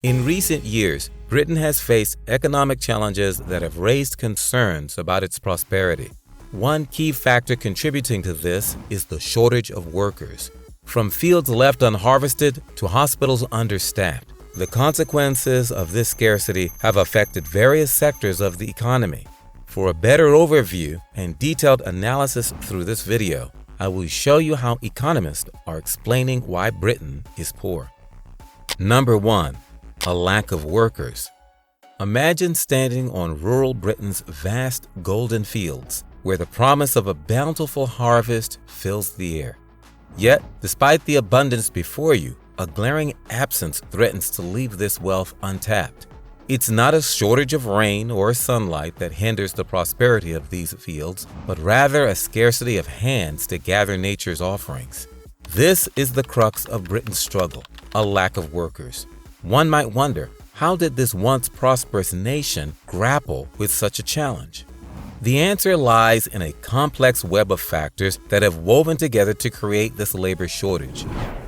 In recent years, Britain has faced economic challenges that have raised concerns about its prosperity. One key factor contributing to this is the shortage of workers. From fields left unharvested to hospitals understaffed, the consequences of this scarcity have affected various sectors of the economy. For a better overview and detailed analysis through this video, I will show you how economists are explaining why Britain is poor. Number 1. A lack of workers. Imagine standing on rural Britain's vast golden fields, where the promise of a bountiful harvest fills the air. Yet, despite the abundance before you, a glaring absence threatens to leave this wealth untapped. It's not a shortage of rain or sunlight that hinders the prosperity of these fields, but rather a scarcity of hands to gather nature's offerings. This is the crux of Britain's struggle, a lack of workers. One might wonder, how did this once prosperous nation grapple with such a challenge? The answer lies in a complex web of factors that have woven together to create this labor shortage.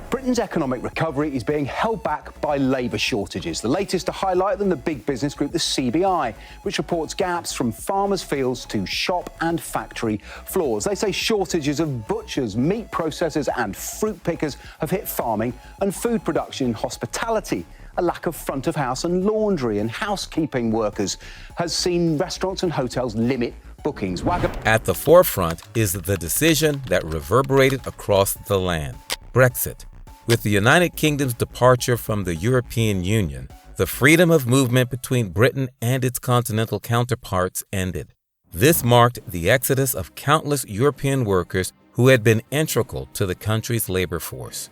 Britain's economic recovery is being held back by labour shortages. The latest to highlight them, the big business group, the CBI, which reports gaps from farmers' fields to shop and factory floors. They say shortages of butchers, meat processors and fruit pickers have hit farming and food production in hospitality. A lack of front-of-house and laundry and housekeeping workers has seen restaurants and hotels limit bookings. At the forefront is the decision that reverberated across the land: Brexit. With the United Kingdom's departure from the European Union, the freedom of movement between Britain and its continental counterparts ended. This marked the exodus of countless European workers who had been integral to the country's labor force.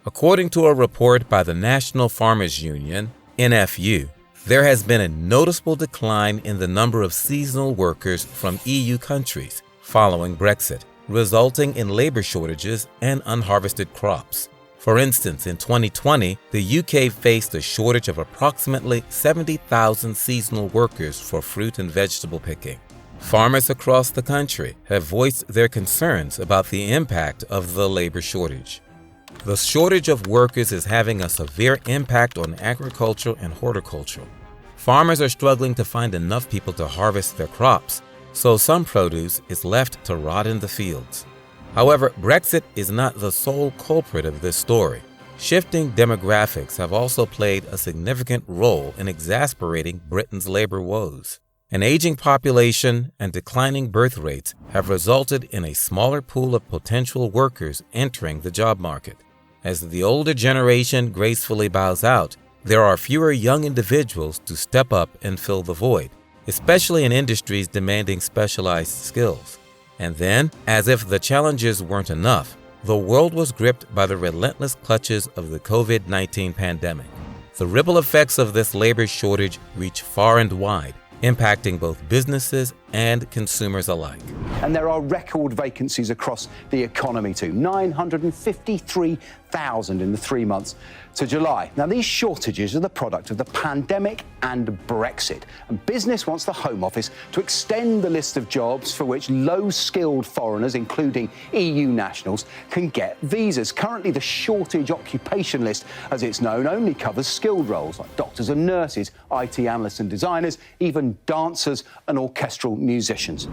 According to a report by the National Farmers Union, NFU, there has been a noticeable decline in the number of seasonal workers from EU countries following Brexit, resulting in labor shortages and unharvested crops. For instance, in 2020, the UK faced a shortage of approximately 70,000 seasonal workers for fruit and vegetable picking. Farmers across the country have voiced their concerns about the impact of the labor shortage. The shortage of workers is having a severe impact on agriculture and horticulture. Farmers are struggling to find enough people to harvest their crops, so some produce is left to rot in the fields. However, Brexit is not the sole culprit of this story. Shifting demographics have also played a significant role in exacerbating Britain's labor woes. An aging population and declining birth rates have resulted in a smaller pool of potential workers entering the job market. As the older generation gracefully bows out, there are fewer young individuals to step up and fill the void, especially in industries demanding specialized skills. And then, as if the challenges weren't enough, the world was gripped by the relentless clutches of the COVID-19 pandemic. The ripple effects of this labor shortage reach far and wide, impacting both businesses and consumers alike. And there are record vacancies across the economy too, 953,000 in the 3 months to July. Now, these shortages are the product of the pandemic and Brexit. And business wants the Home Office to extend the list of jobs for which low-skilled foreigners, including EU nationals, can get visas. Currently, the shortage occupation list, as it's known, only covers skilled roles like doctors and nurses, IT analysts and designers, even dancers and orchestral musicians.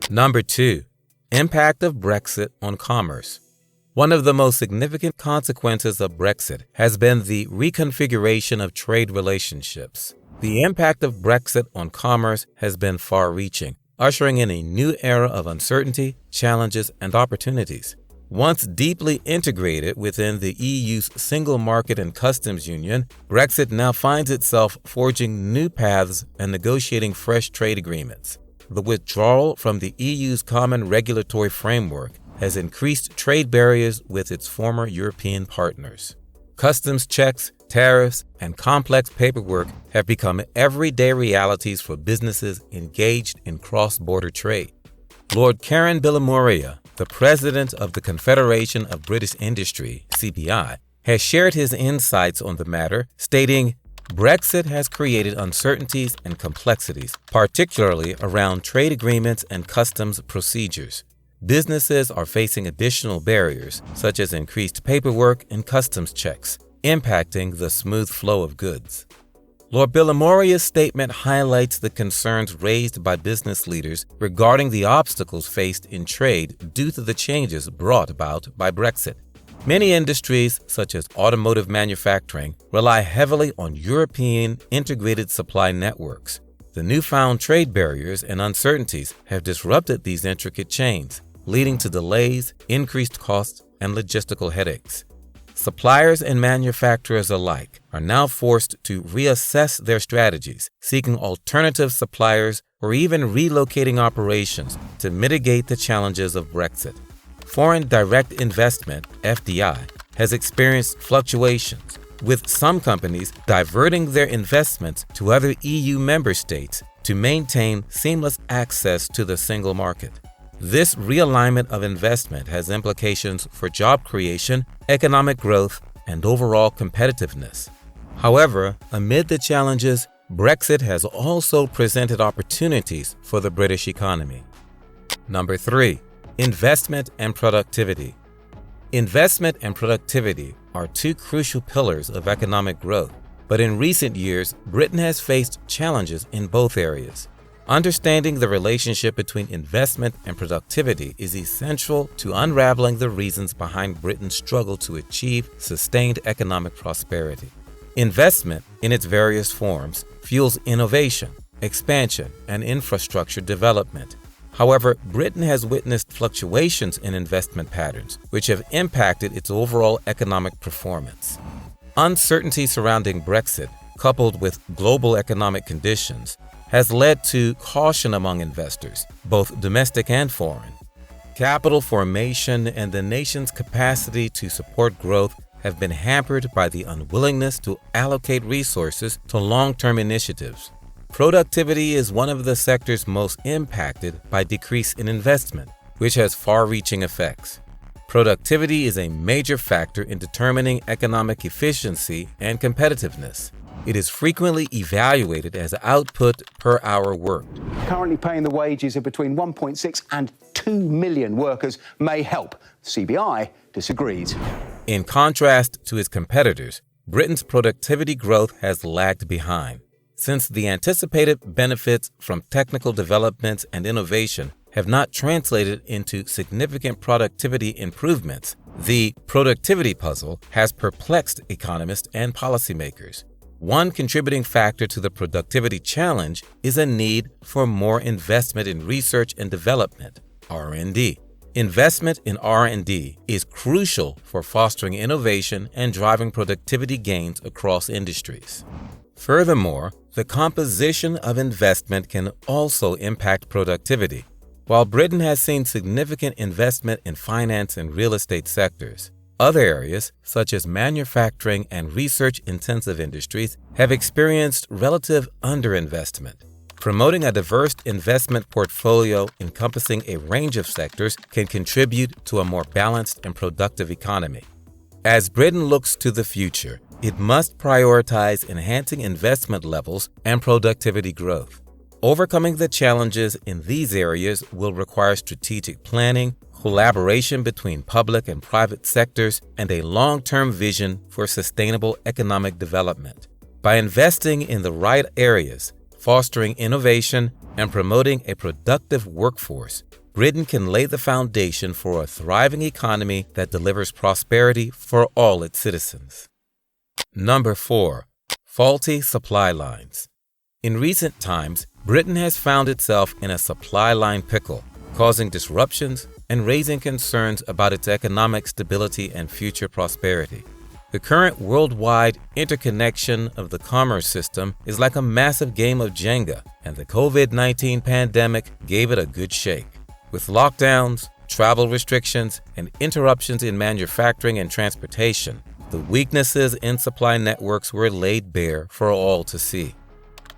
Number 2. Impact of Brexit on commerce. One of the most significant consequences of Brexit has been the reconfiguration of trade relationships. The impact of Brexit on commerce has been far-reaching, ushering in a new era of uncertainty, challenges, and opportunities. Once deeply integrated within the EU's single market and customs union, Brexit now finds itself forging new paths and negotiating fresh trade agreements. The withdrawal from the EU's common regulatory framework has increased trade barriers with its former European partners. Customs checks, tariffs, and complex paperwork have become everyday realities for businesses engaged in cross-border trade. Lord Karen Bilimoria, the president of the Confederation of British Industry, CBI, has shared his insights on the matter, stating, "Brexit has created uncertainties and complexities, particularly around trade agreements and customs procedures. Businesses are facing additional barriers, such as increased paperwork and customs checks, impacting the smooth flow of goods. Lord Billimoria's statement highlights the concerns raised by business leaders regarding the obstacles faced in trade due to the changes brought about by Brexit. Many industries, such as automotive manufacturing, rely heavily on European integrated supply networks. The newfound trade barriers and uncertainties have disrupted these intricate chains, leading to delays, increased costs, and logistical headaches. Suppliers and manufacturers alike are now forced to reassess their strategies, seeking alternative suppliers or even relocating operations to mitigate the challenges of Brexit. Foreign direct investment, FDI, has experienced fluctuations, with some companies diverting their investments to other EU member states to maintain seamless access to the single market. This realignment of investment has implications for job creation, economic growth, and overall competitiveness. However, amid the challenges, Brexit has also presented opportunities for the British economy. Number 3. Investment and productivity. Investment and productivity are two crucial pillars of economic growth, but in recent years, Britain has faced challenges in both areas. Understanding the relationship between investment and productivity is essential to unraveling the reasons behind Britain's struggle to achieve sustained economic prosperity. Investment, in its various forms, fuels innovation, expansion, and infrastructure development. However, Britain has witnessed fluctuations in investment patterns, which have impacted its overall economic performance. Uncertainty surrounding Brexit, coupled with global economic conditions, has led to caution among investors, both domestic and foreign. Capital formation and the nation's capacity to support growth have been hampered by the unwillingness to allocate resources to long-term initiatives. Productivity is one of the sectors most impacted by decrease in investment, which has far-reaching effects. Productivity is a major factor in determining economic efficiency and competitiveness. It is frequently evaluated as output per hour worked. Currently paying the wages of between 1.6 and 2 million workers may help. CBI disagrees. In contrast to its competitors, Britain's productivity growth has lagged behind. Since the anticipated benefits from technical developments and innovation have not translated into significant productivity improvements, the productivity puzzle has perplexed economists and policymakers. One contributing factor to the productivity challenge is a need for more investment in research and development, R&D. Investment in R&D is crucial for fostering innovation and driving productivity gains across industries. Furthermore, the composition of investment can also impact productivity. While Britain has seen significant investment in finance and real estate sectors, other areas, such as manufacturing and research-intensive industries, have experienced relative underinvestment. Promoting a diverse investment portfolio encompassing a range of sectors can contribute to a more balanced and productive economy. As Britain looks to the future, it must prioritize enhancing investment levels and productivity growth. Overcoming the challenges in these areas will require strategic planning, collaboration between public and private sectors, and a long-term vision for sustainable economic development. By investing in the right areas, fostering innovation, and promoting a productive workforce, Britain can lay the foundation for a thriving economy that delivers prosperity for all its citizens. Number 4. Faulty supply lines. In recent times, Britain has found itself in a supply line pickle, causing disruptions and raising concerns about its economic stability and future prosperity. The current worldwide interconnection of the commerce system is like a massive game of Jenga, and the COVID-19 pandemic gave it a good shake. With lockdowns, travel restrictions, and interruptions in manufacturing and transportation, the weaknesses in supply networks were laid bare for all to see.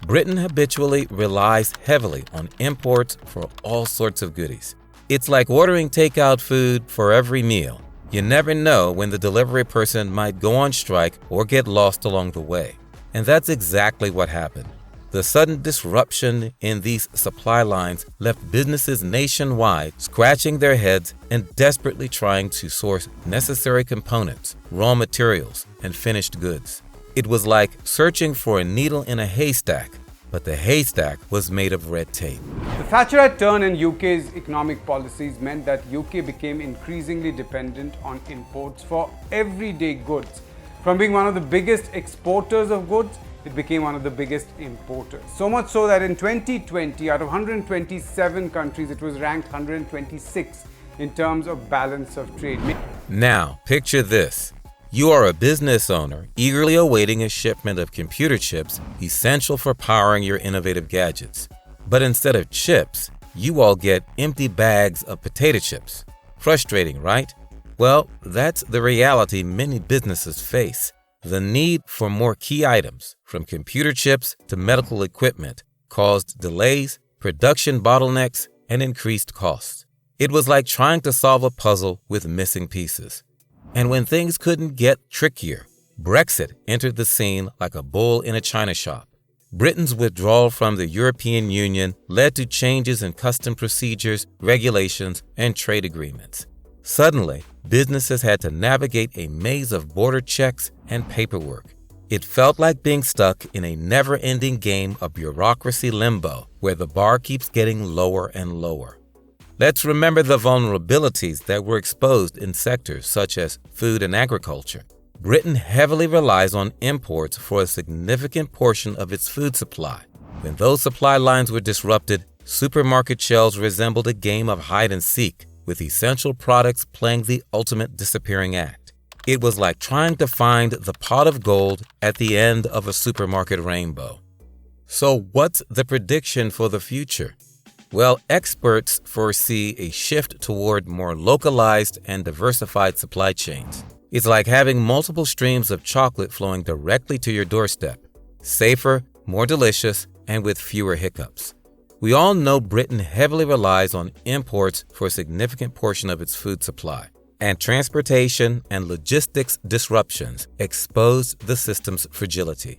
Britain habitually relies heavily on imports for all sorts of goodies. It's like ordering takeout food for every meal. You never know when the delivery person might go on strike or get lost along the way. And that's exactly what happened. The sudden disruption in these supply lines left businesses nationwide scratching their heads and desperately trying to source necessary components, raw materials, and finished goods. It was like searching for a needle in a haystack, but the haystack was made of red tape. The Thatcherite turn in UK's economic policies meant that UK became increasingly dependent on imports for everyday goods. From being one of the biggest exporters of goods, it became one of the biggest importers. So much so that in 2020, out of 127 countries, it was ranked 126 in terms of balance of trade. Now, picture this. You are a business owner eagerly awaiting a shipment of computer chips essential for powering your innovative gadgets. But instead of chips, you all get empty bags of potato chips. Frustrating, right? Well, that's the reality many businesses face. The need for more key items, from computer chips to medical equipment, caused delays, production bottlenecks, and increased costs. It was like trying to solve a puzzle with missing pieces. And when things couldn't get trickier, Brexit entered the scene like a bull in a china shop. Britain's withdrawal from the European Union led to changes in custom procedures, regulations, and trade agreements. Suddenly, businesses had to navigate a maze of border checks and paperwork. It felt like being stuck in a never-ending game of bureaucracy limbo, where the bar keeps getting lower and lower. Let's remember the vulnerabilities that were exposed in sectors such as food and agriculture. Britain heavily relies on imports for a significant portion of its food supply. When those supply lines were disrupted, supermarket shelves resembled a game of hide and seek, with essential products playing the ultimate disappearing act. It was like trying to find the pot of gold at the end of a supermarket rainbow. So what's the prediction for the future? Well, experts foresee a shift toward more localized and diversified supply chains. It's like having multiple streams of chocolate flowing directly to your doorstep. Safer, more delicious, and with fewer hiccups. We all know Britain heavily relies on imports for a significant portion of its food supply, and transportation and logistics disruptions exposed the system's fragility.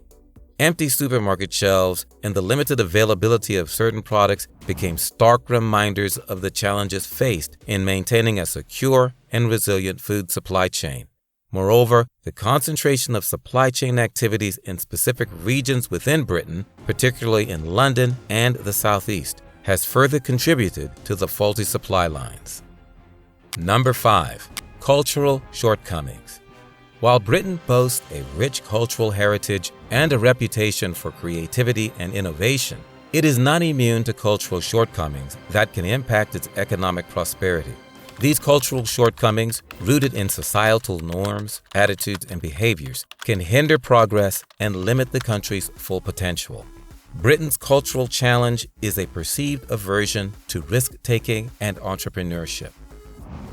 Empty supermarket shelves and the limited availability of certain products became stark reminders of the challenges faced in maintaining a secure and resilient food supply chain. Moreover, the concentration of supply chain activities in specific regions within Britain, particularly in London and the Southeast, has further contributed to the faulty supply lines. Number 5. Cultural shortcomings. While Britain boasts a rich cultural heritage and a reputation for creativity and innovation, it is not immune to cultural shortcomings that can impact its economic prosperity. These cultural shortcomings, rooted in societal norms, attitudes, and behaviors, can hinder progress and limit the country's full potential. Britain's cultural challenge is a perceived aversion to risk-taking and entrepreneurship.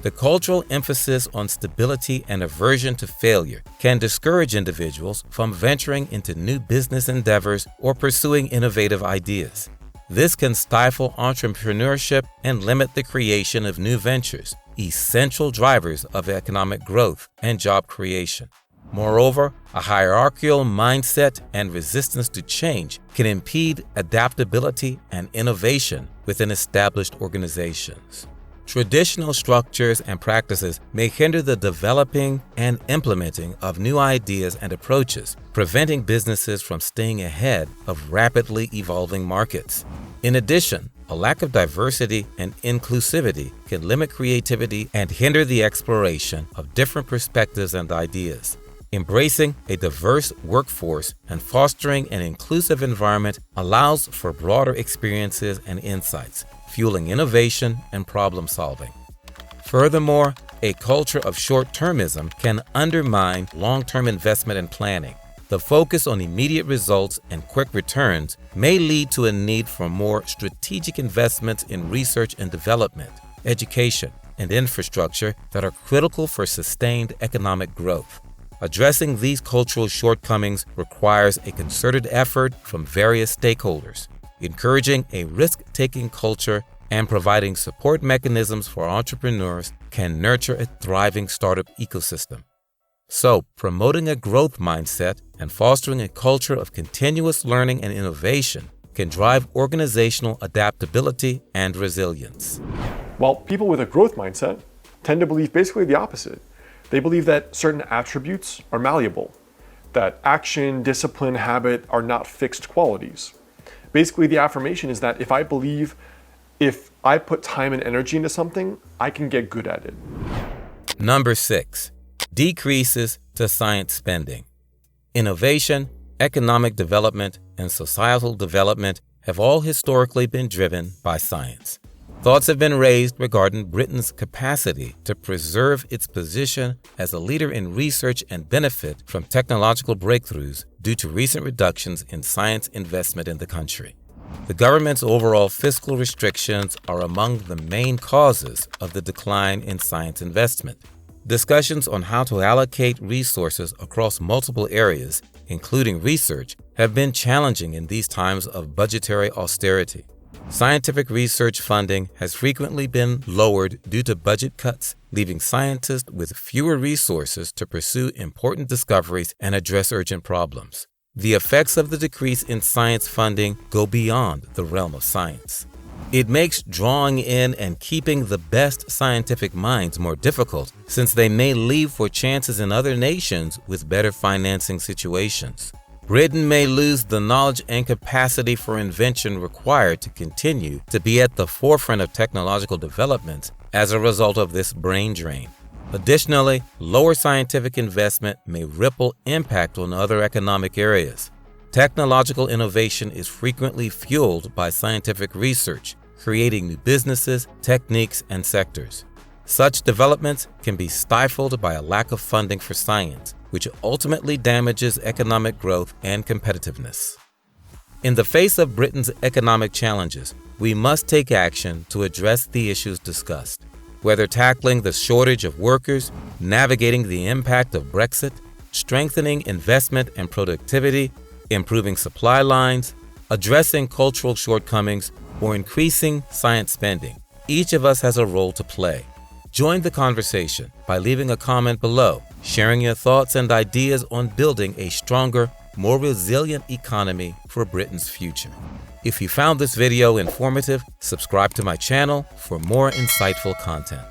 The cultural emphasis on stability and aversion to failure can discourage individuals from venturing into new business endeavors or pursuing innovative ideas. This can stifle entrepreneurship and limit the creation of new ventures, essential drivers of economic growth and job creation. Moreover, a hierarchical mindset and resistance to change can impede adaptability and innovation within established organizations. Traditional structures and practices may hinder the developing and implementing of new ideas and approaches, preventing businesses from staying ahead of rapidly evolving markets. In addition, a lack of diversity and inclusivity can limit creativity and hinder the exploration of different perspectives and ideas. Embracing a diverse workforce and fostering an inclusive environment allows for broader experiences and insights, fueling innovation and problem solving. Furthermore, a culture of short-termism can undermine long-term investment and planning. The focus on immediate results and quick returns may lead to a need for more strategic investments in research and development, education, and infrastructure that are critical for sustained economic growth. Addressing these cultural shortcomings requires a concerted effort from various stakeholders. Encouraging a risk-taking culture and providing support mechanisms for entrepreneurs can nurture a thriving startup ecosystem. So, promoting a growth mindset and fostering a culture of continuous learning and innovation can drive organizational adaptability and resilience. While people with a growth mindset tend to believe basically the opposite. They believe that certain attributes are malleable, that action, discipline, habit are not fixed qualities. Basically, the affirmation is that if I put time and energy into something, I can get good at it. Number 6. Decreases to science spending. Innovation, economic development, and societal development have all historically been driven by science. Thoughts have been raised regarding Britain's capacity to preserve its position as a leader in research and benefit from technological breakthroughs due to recent reductions in science investment in the country. The government's overall fiscal restrictions are among the main causes of the decline in science investment. Discussions on how to allocate resources across multiple areas, including research, have been challenging in these times of budgetary austerity. Scientific research funding has frequently been lowered due to budget cuts, leaving scientists with fewer resources to pursue important discoveries and address urgent problems. The effects of the decrease in science funding go beyond the realm of science. It makes drawing in and keeping the best scientific minds more difficult, since they may leave for chances in other nations with better financing situations. Britain may lose the knowledge and capacity for invention required to continue to be at the forefront of technological developments as a result of this brain drain. Additionally, lower scientific investment may ripple impact on other economic areas. Technological innovation is frequently fueled by scientific research, creating new businesses, techniques, and sectors. Such developments can be stifled by a lack of funding for science, which ultimately damages economic growth and competitiveness. In the face of Britain's economic challenges, we must take action to address the issues discussed. Whether tackling the shortage of workers, navigating the impact of Brexit, strengthening investment and productivity, improving supply lines, addressing cultural shortcomings, or increasing science spending, each of us has a role to play. Join the conversation by leaving a comment below, sharing your thoughts and ideas on building a stronger, more resilient economy for Britain's future. If you found this video informative, subscribe to my channel for more insightful content.